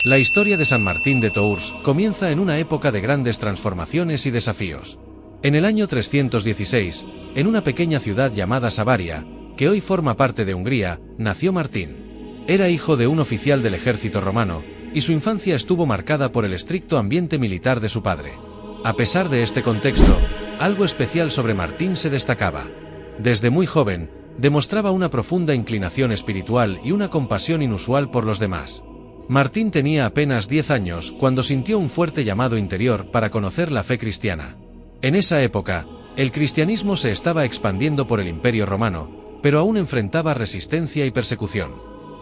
La historia de San Martín de Tours comienza en una época de grandes transformaciones y desafíos. En el año 316, en una pequeña ciudad llamada Savaria, que hoy forma parte de Hungría, nació Martín. Era hijo de un oficial del ejército romano, y su infancia estuvo marcada por el estricto ambiente militar de su padre. A pesar de este contexto, algo especial sobre Martín se destacaba. Desde muy joven, demostraba una profunda inclinación espiritual y una compasión inusual por los demás. Martín tenía apenas 10 años cuando sintió un fuerte llamado interior para conocer la fe cristiana. En esa época, el cristianismo se estaba expandiendo por el Imperio Romano, pero aún enfrentaba resistencia y persecución.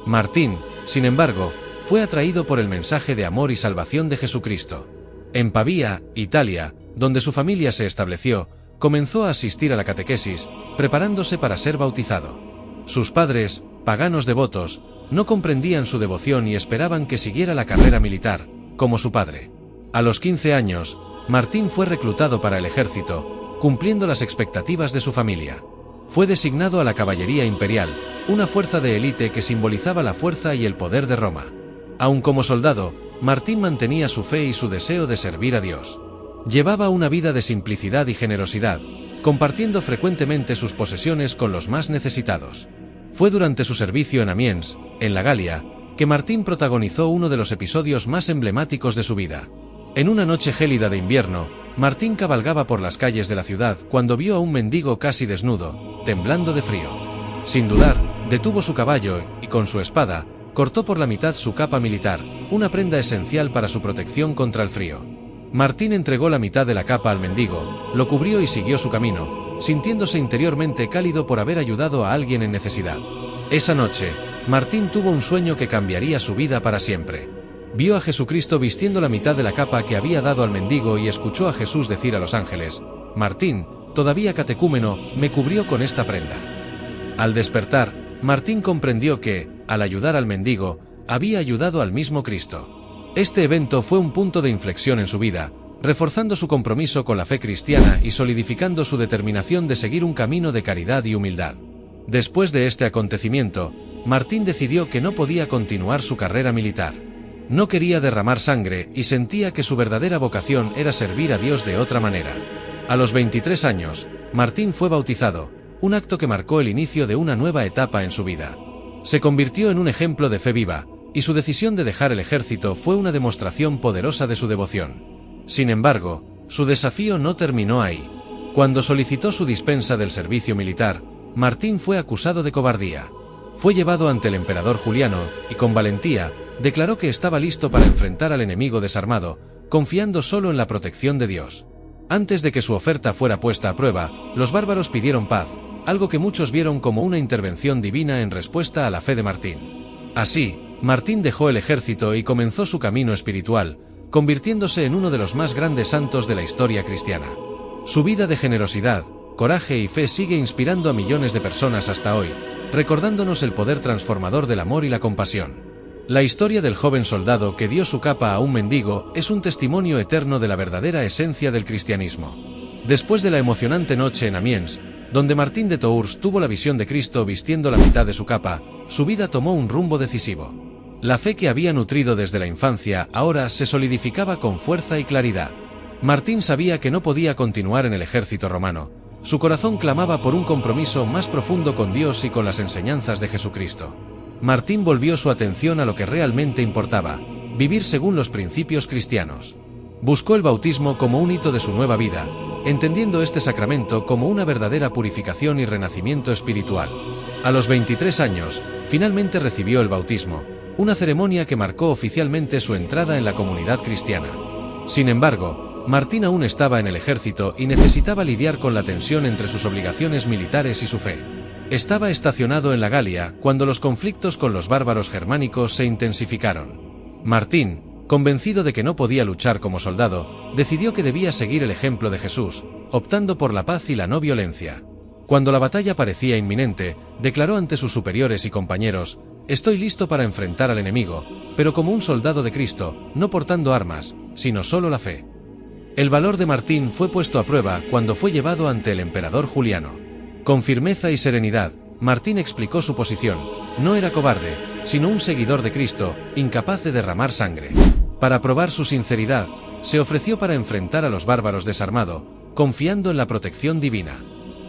Martín, sin embargo, fue atraído por el mensaje de amor y salvación de Jesucristo. En Pavía, Italia, donde su familia se estableció, comenzó a asistir a la catequesis, preparándose para ser bautizado. Sus padres, paganos devotos, no comprendían su devoción y esperaban que siguiera la carrera militar, como su padre. A los 15 años, Martín fue reclutado para el ejército, cumpliendo las expectativas de su familia. Fue designado a la Caballería Imperial, una fuerza de élite que simbolizaba la fuerza y el poder de Roma. Aun como soldado, Martín mantenía su fe y su deseo de servir a Dios. Llevaba una vida de simplicidad y generosidad, compartiendo frecuentemente sus posesiones con los más necesitados. Fue durante su servicio en Amiens, en la Galia, que Martín protagonizó uno de los episodios más emblemáticos de su vida. En una noche gélida de invierno, Martín cabalgaba por las calles de la ciudad cuando vio a un mendigo casi desnudo, temblando de frío. Sin dudar, detuvo su caballo y, con su espada, cortó por la mitad su capa militar, una prenda esencial para su protección contra el frío. Martín entregó la mitad de la capa al mendigo, lo cubrió y siguió su camino, sintiéndose interiormente cálido por haber ayudado a alguien en necesidad. Esa noche, Martín tuvo un sueño que cambiaría su vida para siempre. Vio a Jesucristo vistiendo la mitad de la capa que había dado al mendigo y escuchó a Jesús decir a los ángeles: «Martín, todavía catecúmeno, me cubrió con esta prenda». Al despertar, Martín comprendió que, al ayudar al mendigo, había ayudado al mismo Cristo. Este evento fue un punto de inflexión en su vida, reforzando su compromiso con la fe cristiana y solidificando su determinación de seguir un camino de caridad y humildad. Después de este acontecimiento, Martín decidió que no podía continuar su carrera militar. No quería derramar sangre y sentía que su verdadera vocación era servir a Dios de otra manera. A los 23 años, Martín fue bautizado, un acto que marcó el inicio de una nueva etapa en su vida. Se convirtió en un ejemplo de fe viva, y su decisión de dejar el ejército fue una demostración poderosa de su devoción. Sin embargo, su desafío no terminó ahí. Cuando solicitó su dispensa del servicio militar, Martín fue acusado de cobardía. Fue llevado ante el emperador Juliano, y con valentía, declaró que estaba listo para enfrentar al enemigo desarmado, confiando solo en la protección de Dios. Antes de que su oferta fuera puesta a prueba, los bárbaros pidieron paz, algo que muchos vieron como una intervención divina en respuesta a la fe de Martín. Así, Martín dejó el ejército y comenzó su camino espiritual, convirtiéndose en uno de los más grandes santos de la historia cristiana. Su vida de generosidad, coraje y fe sigue inspirando a millones de personas hasta hoy, recordándonos el poder transformador del amor y la compasión. La historia del joven soldado que dio su capa a un mendigo es un testimonio eterno de la verdadera esencia del cristianismo. Después de la emocionante noche en Amiens, donde Martín de Tours tuvo la visión de Cristo vistiendo la mitad de su capa, su vida tomó un rumbo decisivo. La fe que había nutrido desde la infancia ahora se solidificaba con fuerza y claridad. Martín sabía que no podía continuar en el ejército romano. Su corazón clamaba por un compromiso más profundo con Dios y con las enseñanzas de Jesucristo. Martín volvió su atención a lo que realmente importaba: vivir según los principios cristianos. Buscó el bautismo como un hito de su nueva vida, entendiendo este sacramento como una verdadera purificación y renacimiento espiritual. A los 23 años, finalmente recibió el bautismo, una ceremonia que marcó oficialmente su entrada en la comunidad cristiana. Sin embargo, Martín aún estaba en el ejército y necesitaba lidiar con la tensión entre sus obligaciones militares y su fe. Estaba estacionado en la Galia cuando los conflictos con los bárbaros germánicos se intensificaron. Martín, convencido de que no podía luchar como soldado, decidió que debía seguir el ejemplo de Jesús, optando por la paz y la no violencia. Cuando la batalla parecía inminente, declaró ante sus superiores y compañeros: «Estoy listo para enfrentar al enemigo, pero como un soldado de Cristo, no portando armas, sino solo la fe». El valor de Martín fue puesto a prueba cuando fue llevado ante el emperador Juliano. Con firmeza y serenidad, Martín explicó su posición: no era cobarde, sino un seguidor de Cristo, incapaz de derramar sangre. Para probar su sinceridad, se ofreció para enfrentar a los bárbaros desarmado, confiando en la protección divina.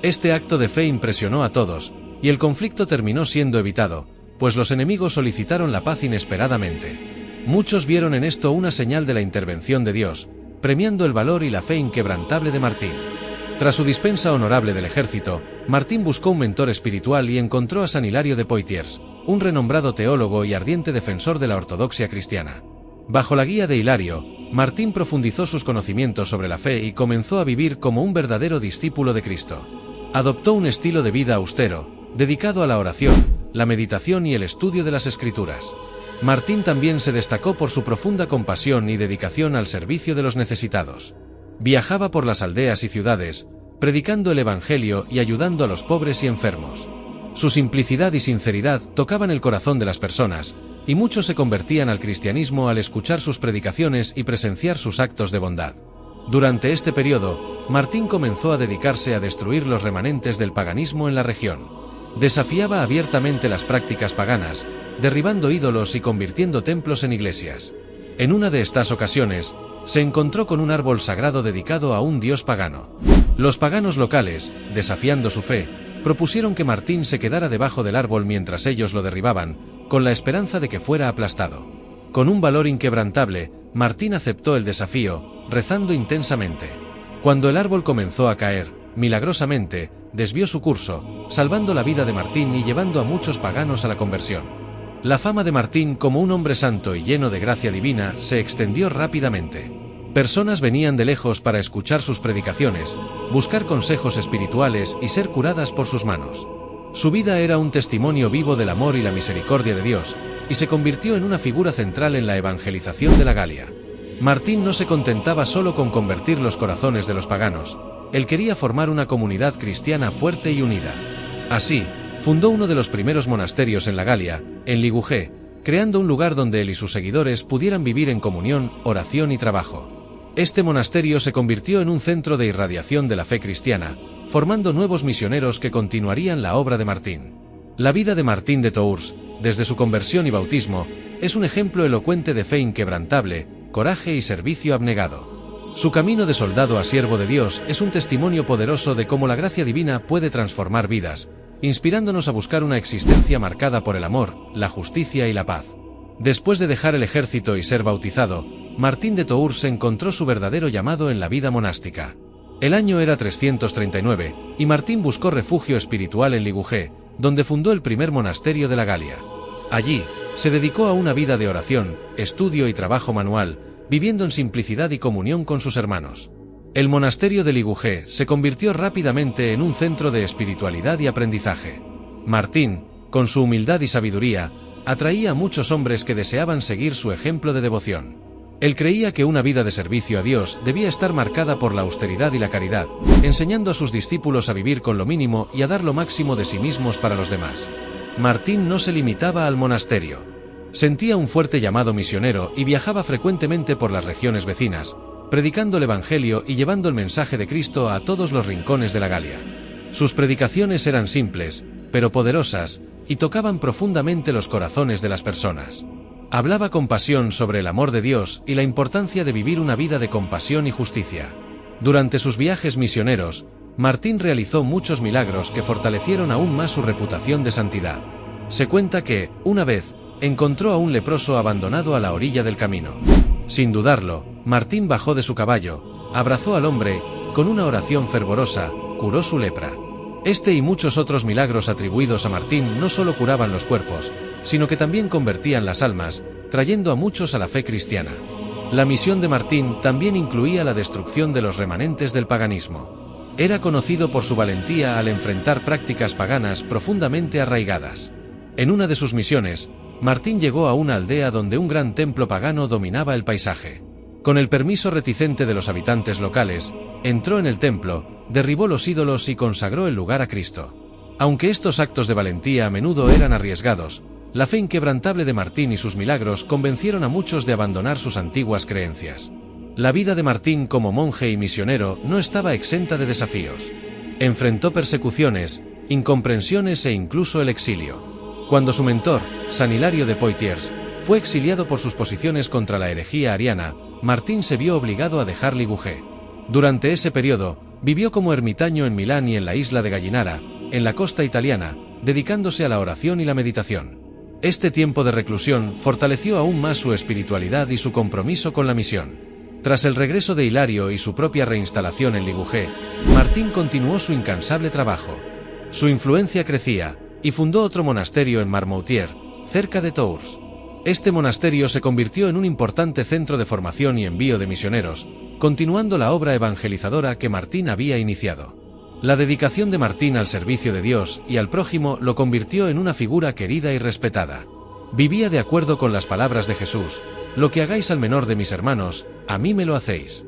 Este acto de fe impresionó a todos, y el conflicto terminó siendo evitado, pues los enemigos solicitaron la paz inesperadamente. Muchos vieron en esto una señal de la intervención de Dios, premiando el valor y la fe inquebrantable de Martín. Tras su dispensa honorable del ejército, Martín buscó un mentor espiritual y encontró a San Hilario de Poitiers, un renombrado teólogo y ardiente defensor de la ortodoxia cristiana. Bajo la guía de Hilario, Martín profundizó sus conocimientos sobre la fe y comenzó a vivir como un verdadero discípulo de Cristo. Adoptó un estilo de vida austero, dedicado a la oración, la meditación y el estudio de las Escrituras. Martín también se destacó por su profunda compasión y dedicación al servicio de los necesitados. Viajaba por las aldeas y ciudades, predicando el Evangelio y ayudando a los pobres y enfermos. Su simplicidad y sinceridad tocaban el corazón de las personas, y muchos se convertían al cristianismo al escuchar sus predicaciones y presenciar sus actos de bondad. Durante este periodo, Martín comenzó a dedicarse a destruir los remanentes del paganismo en la región. Desafiaba abiertamente las prácticas paganas, derribando ídolos y convirtiendo templos en iglesias. En una de estas ocasiones, se encontró con un árbol sagrado dedicado a un dios pagano. Los paganos locales, desafiando su fe, propusieron que Martín se quedara debajo del árbol mientras ellos lo derribaban, con la esperanza de que fuera aplastado. Con un valor inquebrantable, Martín aceptó el desafío, rezando intensamente. Cuando el árbol comenzó a caer, milagrosamente, desvió su curso, salvando la vida de Martín y llevando a muchos paganos a la conversión. La fama de Martín como un hombre santo y lleno de gracia divina se extendió rápidamente. Personas venían de lejos para escuchar sus predicaciones, buscar consejos espirituales y ser curadas por sus manos. Su vida era un testimonio vivo del amor y la misericordia de Dios, y se convirtió en una figura central en la evangelización de la Galia. Martín no se contentaba solo con convertir los corazones de los paganos, él quería formar una comunidad cristiana fuerte y unida. Así, fundó uno de los primeros monasterios en la Galia, en Ligugé, creando un lugar donde él y sus seguidores pudieran vivir en comunión, oración y trabajo. Este monasterio se convirtió en un centro de irradiación de la fe cristiana, formando nuevos misioneros que continuarían la obra de Martín. La vida de Martín de Tours, desde su conversión y bautismo, es un ejemplo elocuente de fe inquebrantable, coraje y servicio abnegado. Su camino de soldado a siervo de Dios es un testimonio poderoso de cómo la gracia divina puede transformar vidas, inspirándonos a buscar una existencia marcada por el amor, la justicia y la paz. Después de dejar el ejército y ser bautizado, Martín de Tours encontró su verdadero llamado en la vida monástica. El año era 339, y Martín buscó refugio espiritual en Ligugé, donde fundó el primer monasterio de la Galia. Allí, se dedicó a una vida de oración, estudio y trabajo manual, viviendo en simplicidad y comunión con sus hermanos. El monasterio de Ligugé se convirtió rápidamente en un centro de espiritualidad y aprendizaje. Martín, con su humildad y sabiduría, atraía a muchos hombres que deseaban seguir su ejemplo de devoción. Él creía que una vida de servicio a Dios debía estar marcada por la austeridad y la caridad, enseñando a sus discípulos a vivir con lo mínimo y a dar lo máximo de sí mismos para los demás. Martín no se limitaba al monasterio. Sentía un fuerte llamado misionero y viajaba frecuentemente por las regiones vecinas, predicando el Evangelio y llevando el mensaje de Cristo a todos los rincones de la Galia. Sus predicaciones eran simples, pero poderosas, y tocaban profundamente los corazones de las personas. Hablaba con pasión sobre el amor de Dios y la importancia de vivir una vida de compasión y justicia. Durante sus viajes misioneros, Martín realizó muchos milagros que fortalecieron aún más su reputación de santidad. Se cuenta que, una vez, encontró a un leproso abandonado a la orilla del camino. Sin dudarlo, Martín bajó de su caballo, abrazó al hombre, con una oración fervorosa, curó su lepra. Este y muchos otros milagros atribuidos a Martín no solo curaban los cuerpos, sino que también convertían las almas, trayendo a muchos a la fe cristiana. La misión de Martín también incluía la destrucción de los remanentes del paganismo. Era conocido por su valentía al enfrentar prácticas paganas profundamente arraigadas. En una de sus misiones, Martín llegó a una aldea donde un gran templo pagano dominaba el paisaje. Con el permiso reticente de los habitantes locales, entró en el templo, derribó los ídolos y consagró el lugar a Cristo. Aunque estos actos de valentía a menudo eran arriesgados, la fe inquebrantable de Martín y sus milagros convencieron a muchos de abandonar sus antiguas creencias. La vida de Martín como monje y misionero no estaba exenta de desafíos. Enfrentó persecuciones, incomprensiones e incluso el exilio. Cuando su mentor, San Hilario de Poitiers, fue exiliado por sus posiciones contra la herejía ariana, Martín se vio obligado a dejar Ligugé. Durante ese periodo, vivió como ermitaño en Milán y en la isla de Gallinara, en la costa italiana, dedicándose a la oración y la meditación. Este tiempo de reclusión fortaleció aún más su espiritualidad y su compromiso con la misión. Tras el regreso de Hilario y su propia reinstalación en Ligugé, Martín continuó su incansable trabajo. Su influencia crecía, y fundó otro monasterio en Marmoutier, cerca de Tours. Este monasterio se convirtió en un importante centro de formación y envío de misioneros, continuando la obra evangelizadora que Martín había iniciado. La dedicación de Martín al servicio de Dios y al prójimo lo convirtió en una figura querida y respetada. Vivía de acuerdo con las palabras de Jesús: «Lo que hagáis al menor de mis hermanos, a mí me lo hacéis».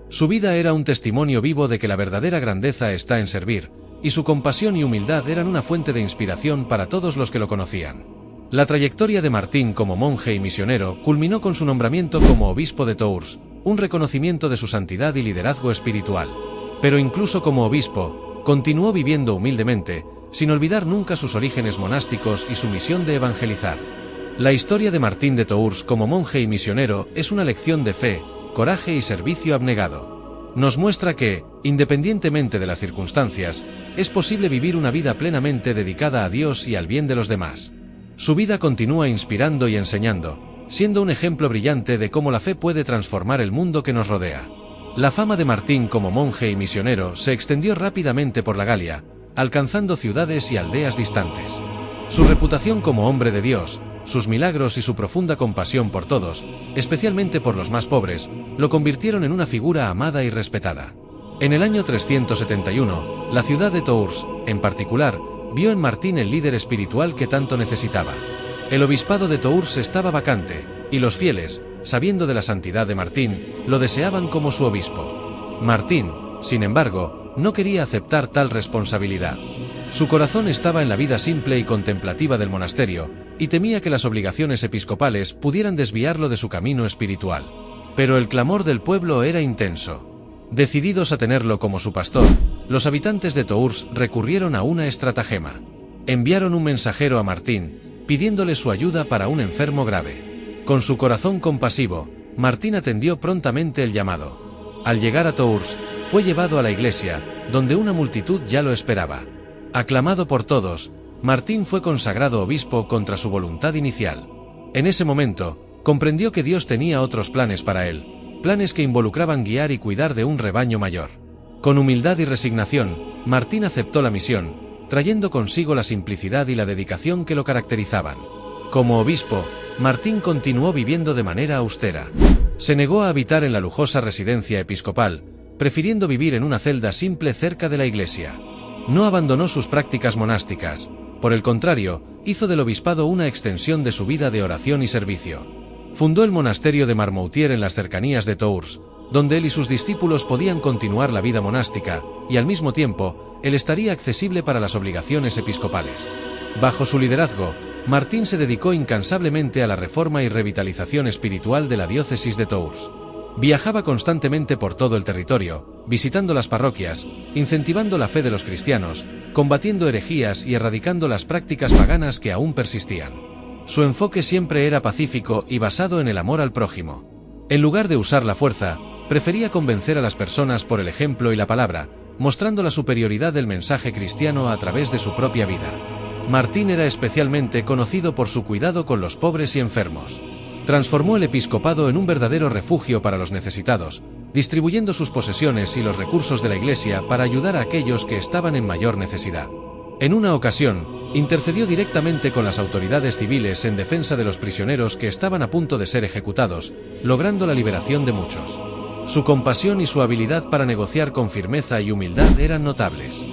Su vida era un testimonio vivo de que la verdadera grandeza está en servir, y su compasión y humildad eran una fuente de inspiración para todos los que lo conocían. La trayectoria de Martín como monje y misionero culminó con su nombramiento como obispo de Tours, un reconocimiento de su santidad y liderazgo espiritual. Pero incluso como obispo, continuó viviendo humildemente, sin olvidar nunca sus orígenes monásticos y su misión de evangelizar. La historia de Martín de Tours como monje y misionero es una lección de fe, coraje y servicio abnegado. Nos muestra que, independientemente de las circunstancias, es posible vivir una vida plenamente dedicada a Dios y al bien de los demás. Su vida continúa inspirando y enseñando, siendo un ejemplo brillante de cómo la fe puede transformar el mundo que nos rodea. La fama de Martín como monje y misionero se extendió rápidamente por la Galia, alcanzando ciudades y aldeas distantes. Su reputación como hombre de Dios, sus milagros y su profunda compasión por todos, especialmente por los más pobres, lo convirtieron en una figura amada y respetada. En el año 371, la ciudad de Tours, en particular, vio en Martín el líder espiritual que tanto necesitaba. El obispado de Tours estaba vacante, y los fieles, sabiendo de la santidad de Martín, lo deseaban como su obispo. Martín, sin embargo, no quería aceptar tal responsabilidad. Su corazón estaba en la vida simple y contemplativa del monasterio, y temía que las obligaciones episcopales pudieran desviarlo de su camino espiritual. Pero el clamor del pueblo era intenso. Decididos a tenerlo como su pastor, los habitantes de Tours recurrieron a una estratagema. Enviaron un mensajero a Martín, pidiéndole su ayuda para un enfermo grave. Con su corazón compasivo, Martín atendió prontamente el llamado. Al llegar a Tours, fue llevado a la iglesia, donde una multitud ya lo esperaba. Aclamado por todos, Martín fue consagrado obispo contra su voluntad inicial. En ese momento, comprendió que Dios tenía otros planes para él, planes que involucraban guiar y cuidar de un rebaño mayor. Con humildad y resignación, Martín aceptó la misión, trayendo consigo la simplicidad y la dedicación que lo caracterizaban. Como obispo, Martín continuó viviendo de manera austera. Se negó a habitar en la lujosa residencia episcopal, prefiriendo vivir en una celda simple cerca de la iglesia. No abandonó sus prácticas monásticas, por el contrario, hizo del obispado una extensión de su vida de oración y servicio. Fundó el monasterio de Marmoutier en las cercanías de Tours, donde él y sus discípulos podían continuar la vida monástica, y al mismo tiempo, él estaría accesible para las obligaciones episcopales. Bajo su liderazgo, Martín se dedicó incansablemente a la reforma y revitalización espiritual de la diócesis de Tours. Viajaba constantemente por todo el territorio, visitando las parroquias, incentivando la fe de los cristianos, combatiendo herejías y erradicando las prácticas paganas que aún persistían. Su enfoque siempre era pacífico y basado en el amor al prójimo. En lugar de usar la fuerza, prefería convencer a las personas por el ejemplo y la palabra, mostrando la superioridad del mensaje cristiano a través de su propia vida. Martín era especialmente conocido por su cuidado con los pobres y enfermos. Transformó el episcopado en un verdadero refugio para los necesitados, distribuyendo sus posesiones y los recursos de la iglesia para ayudar a aquellos que estaban en mayor necesidad. En una ocasión, intercedió directamente con las autoridades civiles en defensa de los prisioneros que estaban a punto de ser ejecutados, logrando la liberación de muchos. Su compasión y su habilidad para negociar con firmeza y humildad eran notables.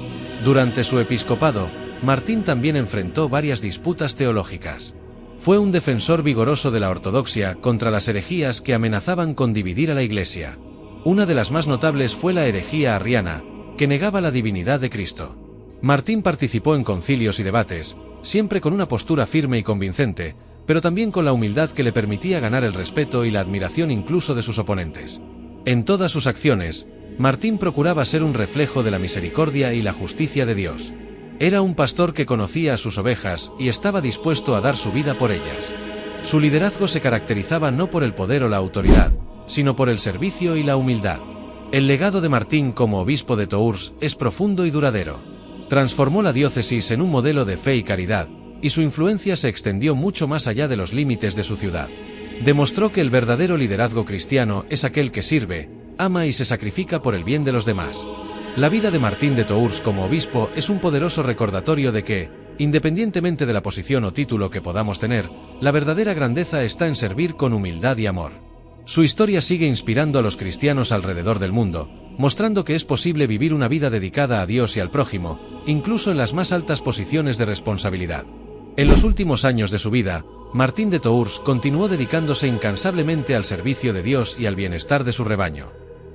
Durante su episcopado, Martín también enfrentó varias disputas teológicas. Fue un defensor vigoroso de la ortodoxia contra las herejías que amenazaban con dividir a la Iglesia. Una de las más notables fue la herejía arriana, que negaba la divinidad de Cristo. Martín participó en concilios y debates, siempre con una postura firme y convincente, pero también con la humildad que le permitía ganar el respeto y la admiración incluso de sus oponentes. En todas sus acciones, Martín procuraba ser un reflejo de la misericordia y la justicia de Dios. Era un pastor que conocía a sus ovejas y estaba dispuesto a dar su vida por ellas. Su liderazgo se caracterizaba no por el poder o la autoridad, sino por el servicio y la humildad. El legado de Martín como obispo de Tours es profundo y duradero. Transformó la diócesis en un modelo de fe y caridad, y su influencia se extendió mucho más allá de los límites de su ciudad. Demostró que el verdadero liderazgo cristiano es aquel que sirve, ama y se sacrifica por el bien de los demás. La vida de Martín de Tours como obispo es un poderoso recordatorio de que, independientemente de la posición o título que podamos tener, la verdadera grandeza está en servir con humildad y amor. Su historia sigue inspirando a los cristianos alrededor del mundo, mostrando que es posible vivir una vida dedicada a Dios y al prójimo, incluso en las más altas posiciones de responsabilidad. En los últimos años de su vida, Martín de Tours continuó dedicándose incansablemente al servicio de Dios y al bienestar de su rebaño.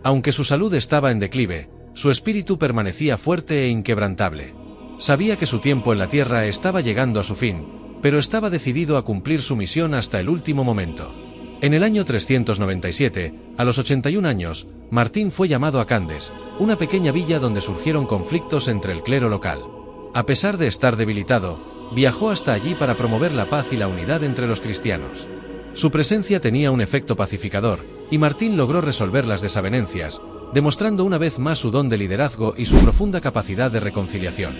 Aunque su salud estaba en declive, su espíritu permanecía fuerte e inquebrantable. Sabía que su tiempo en la tierra estaba llegando a su fin, pero estaba decidido a cumplir su misión hasta el último momento. En el año 397, a los 81 años, Martín fue llamado a Candes, una pequeña villa donde surgieron conflictos entre el clero local. A pesar de estar debilitado, viajó hasta allí para promover la paz y la unidad entre los cristianos. Su presencia tenía un efecto pacificador, y Martín logró resolver las desavenencias, demostrando una vez más su don de liderazgo y su profunda capacidad de reconciliación.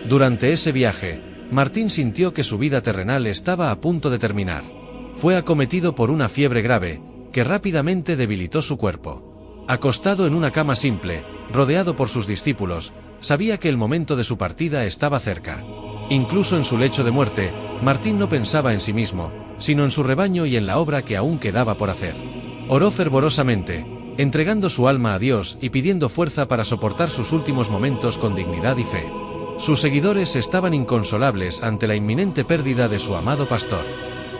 Durante ese viaje, Martín sintió que su vida terrenal estaba a punto de terminar. Fue acometido por una fiebre grave, que rápidamente debilitó su cuerpo. Acostado en una cama simple, rodeado por sus discípulos, sabía que el momento de su partida estaba cerca. Incluso en su lecho de muerte, Martín no pensaba en sí mismo, sino en su rebaño y en la obra que aún quedaba por hacer. Oró fervorosamente, entregando su alma a Dios y pidiendo fuerza para soportar sus últimos momentos con dignidad y fe. Sus seguidores estaban inconsolables ante la inminente pérdida de su amado pastor.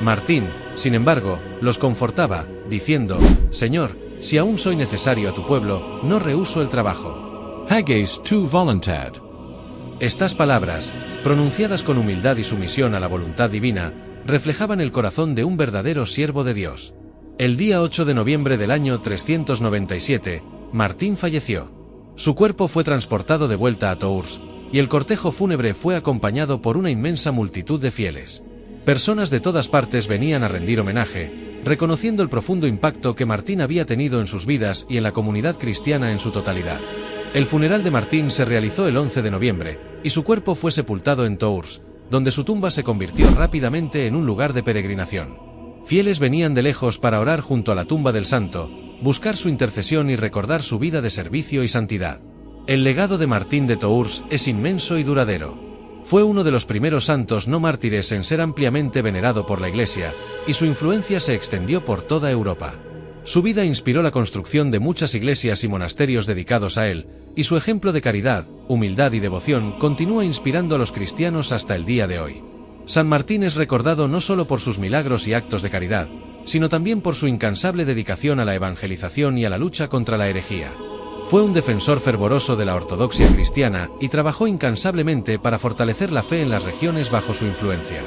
Martín, sin embargo, los confortaba, diciendo: «Señor, si aún soy necesario a tu pueblo, no rehúso el trabajo». Hages tu voluntad. Estas palabras, pronunciadas con humildad y sumisión a la voluntad divina, reflejaban el corazón de un verdadero siervo de Dios. El día 8 de noviembre del año 397, Martín falleció. Su cuerpo fue transportado de vuelta a Tours, y el cortejo fúnebre fue acompañado por una inmensa multitud de fieles. Personas de todas partes venían a rendir homenaje, reconociendo el profundo impacto que Martín había tenido en sus vidas y en la comunidad cristiana en su totalidad. El funeral de Martín se realizó el 11 de noviembre, y su cuerpo fue sepultado en Tours, donde su tumba se convirtió rápidamente en un lugar de peregrinación. Fieles venían de lejos para orar junto a la tumba del santo, buscar su intercesión y recordar su vida de servicio y santidad. El legado de Martín de Tours es inmenso y duradero. Fue uno de los primeros santos no mártires en ser ampliamente venerado por la Iglesia, y su influencia se extendió por toda Europa. Su vida inspiró la construcción de muchas iglesias y monasterios dedicados a él, y su ejemplo de caridad, humildad y devoción continúa inspirando a los cristianos hasta el día de hoy. San Martín es recordado no solo por sus milagros y actos de caridad, sino también por su incansable dedicación a la evangelización y a la lucha contra la herejía. Fue un defensor fervoroso de la ortodoxia cristiana y trabajó incansablemente para fortalecer la fe en las regiones bajo su influencia.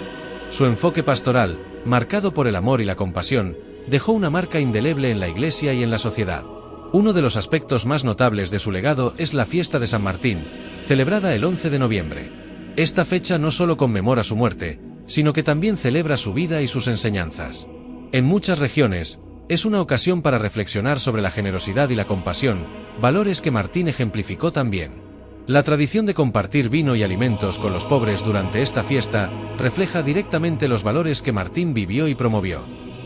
Su enfoque pastoral, marcado por el amor y la compasión, dejó una marca indeleble en la Iglesia y en la sociedad. Uno de los aspectos más notables de su legado es la fiesta de San Martín, celebrada el 11 de noviembre. Esta fecha no solo conmemora su muerte, sino que también celebra su vida y sus enseñanzas. En muchas regiones, es una ocasión para reflexionar sobre la generosidad y la compasión, valores que Martín ejemplificó también. La tradición de compartir vino y alimentos con los pobres durante esta fiesta refleja directamente los valores que Martín vivió y promovió.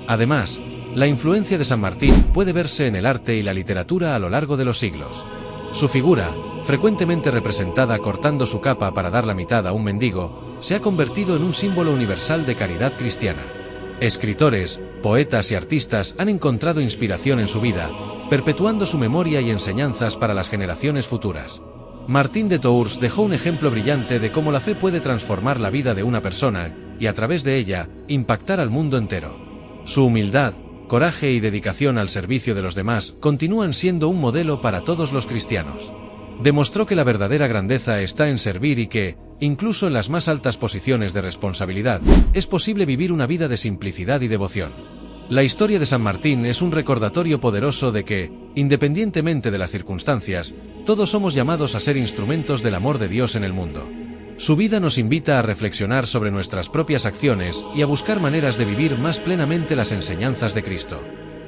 Además, la influencia de San Martín puede verse en el arte y la literatura a lo largo de los siglos. Su figura, frecuentemente representada cortando su capa para dar la mitad a un mendigo, se ha convertido en un símbolo universal de caridad cristiana. Escritores, poetas y artistas han encontrado inspiración en su vida, perpetuando su memoria y enseñanzas para las generaciones futuras. Martín de Tours dejó un ejemplo brillante de cómo la fe puede transformar la vida de una persona, y a través de ella, impactar al mundo entero. Su humildad, coraje y dedicación al servicio de los demás continúan siendo un modelo para todos los cristianos. Demostró que la verdadera grandeza está en servir y que, incluso en las más altas posiciones de responsabilidad, es posible vivir una vida de simplicidad y devoción. La historia de San Martín es un recordatorio poderoso de que, independientemente de las circunstancias, todos somos llamados a ser instrumentos del amor de Dios en el mundo. Su vida nos invita a reflexionar sobre nuestras propias acciones y a buscar maneras de vivir más plenamente las enseñanzas de Cristo.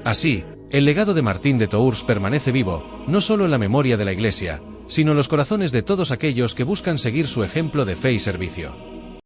Así, el legado de Martín de Tours permanece vivo, no solo en la memoria de la Iglesia, sino en los corazones de todos aquellos que buscan seguir su ejemplo de fe y servicio.